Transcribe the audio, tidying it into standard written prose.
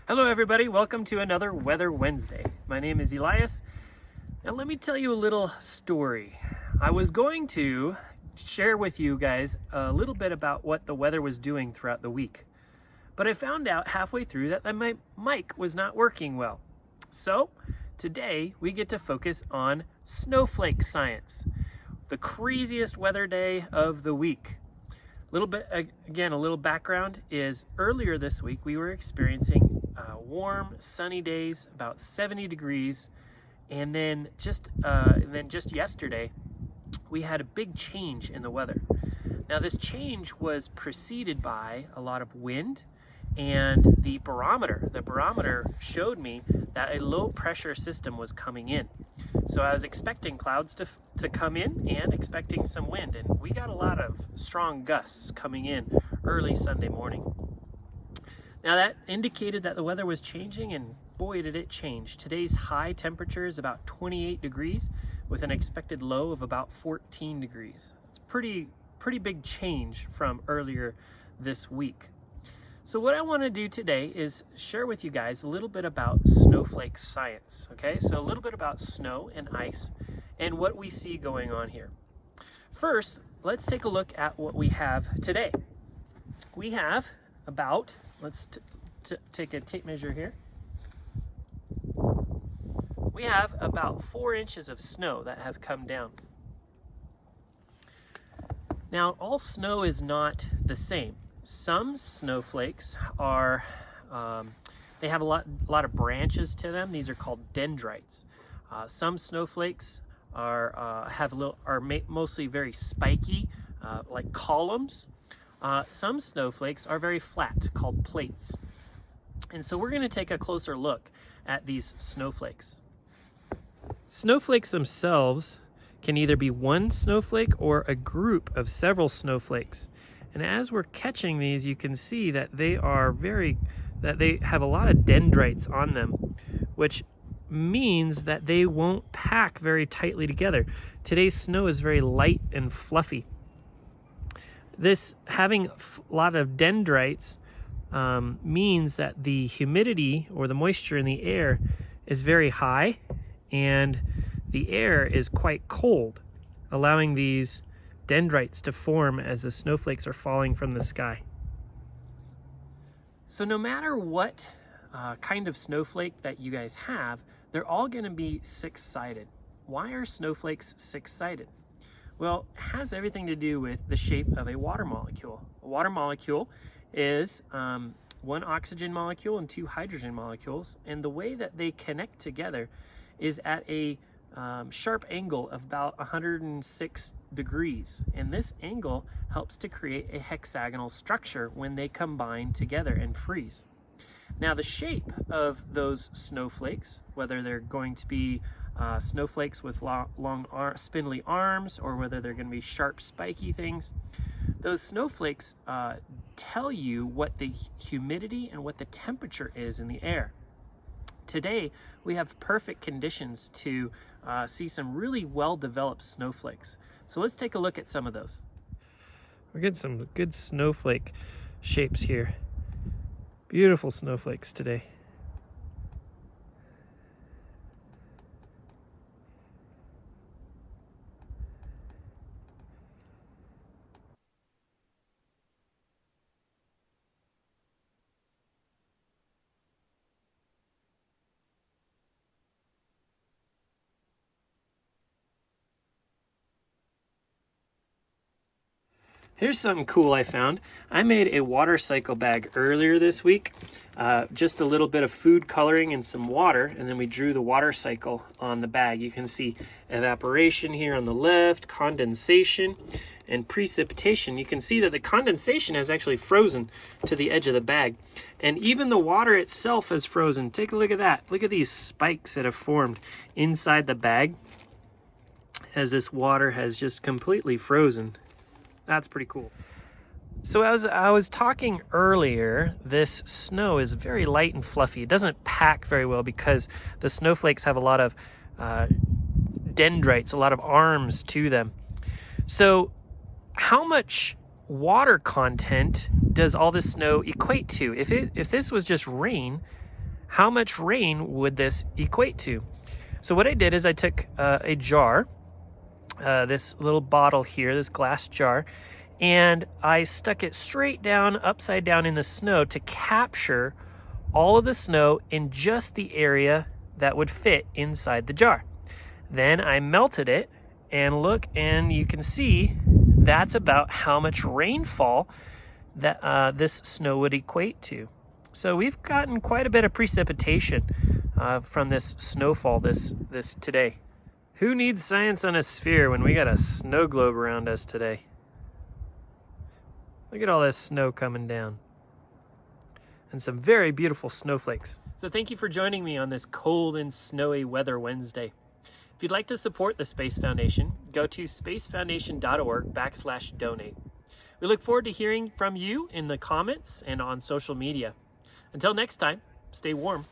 Hello everybody, welcome to another Weather Wednesday. My name is Elias. Now let me tell you a little story. I was going to share with you guys a little bit about what the weather was doing throughout the week. But I found out halfway through that my mic was not working well. So today we get to focus on snowflake science, the craziest weather day of the week. A little background is earlier this week we were experiencing warm, sunny days, about 70 degrees, and then just yesterday we had a big change in the weather. Now this change was preceded by a lot of wind, and the barometer showed me that a low pressure system was coming in. So I was expecting clouds to come in and expecting some wind, and we got a lot of strong gusts coming in early Sunday morning. Now that indicated that the weather was changing, and boy did it change. Today's high temperature is about 28 degrees with an expected low of about 14 degrees. It's pretty big change from earlier this week. So what I want to do today is share with you guys a little bit about snowflake science, okay? So a little bit about snow and ice and what we see going on here. First, let's take a look at what we have today. We have about, let's take a tape measure here. We have about 4 inches of snow that have come down. Now, all snow is not the same. Some snowflakes are, they have a lot of branches to them. These are called dendrites. Some snowflakes are mostly very spiky, like columns. Some snowflakes are very flat, called plates. And so we're going to take a closer look at these snowflakes. Snowflakes themselves can either be one snowflake or a group of several snowflakes. And as we're catching these, you can see that they have a lot of dendrites on them, which means that they won't pack very tightly together. Today's snow is very light and fluffy. This having a lot of dendrites means that the humidity or the moisture in the air is very high, and the air is quite cold, allowing these dendrites to form as the snowflakes are falling from the sky. So no matter what kind of snowflake that you guys have, they're all going to be six-sided. Why are snowflakes six-sided? Well, it has everything to do with the shape of a water molecule. A water molecule is one oxygen molecule and two hydrogen molecules, and the way that they connect together is at a sharp angle of about 106 degrees, and this angle helps to create a hexagonal structure when they combine together and freeze. Now the shape of those snowflakes, whether they're going to be snowflakes with long spindly arms, or whether they're going to be sharp spiky things, those snowflakes tell you what the humidity and what the temperature is in the air. Today, we have perfect conditions to see some really well-developed snowflakes. So let's take a look at some of those. We're getting some good snowflake shapes here. Beautiful snowflakes today. Here's something cool I found. I made a water cycle bag earlier this week. Just a little bit of food coloring and some water, and then we drew the water cycle on the bag. You can see evaporation here on the left, condensation, and precipitation. You can see that the condensation has actually frozen to the edge of the bag. And even the water itself has frozen. Take a look at that. Look at these spikes that have formed inside the bag as this water has just completely frozen. That's pretty cool. So as I was talking earlier, this snow is very light and fluffy. It doesn't pack very well because the snowflakes have a lot of dendrites, a lot of arms to them. So how much water content does all this snow equate to? If this was just rain, how much rain would this equate to? So what I did is I took a jar, this little bottle here, this glass jar, and I stuck it straight down, upside down in the snow to capture all of the snow in just the area that would fit inside the jar. Then I melted it, and look, and you can see that's about how much rainfall that this snow would equate to. So we've gotten quite a bit of precipitation from this snowfall this today. Who needs science on a sphere when we got a snow globe around us today? Look at all this snow coming down. And some very beautiful snowflakes. So thank you for joining me on this cold and snowy weather Wednesday. If you'd like to support the Space Foundation, go to spacefoundation.org/donate. We look forward to hearing from you in the comments and on social media. Until next time, stay warm.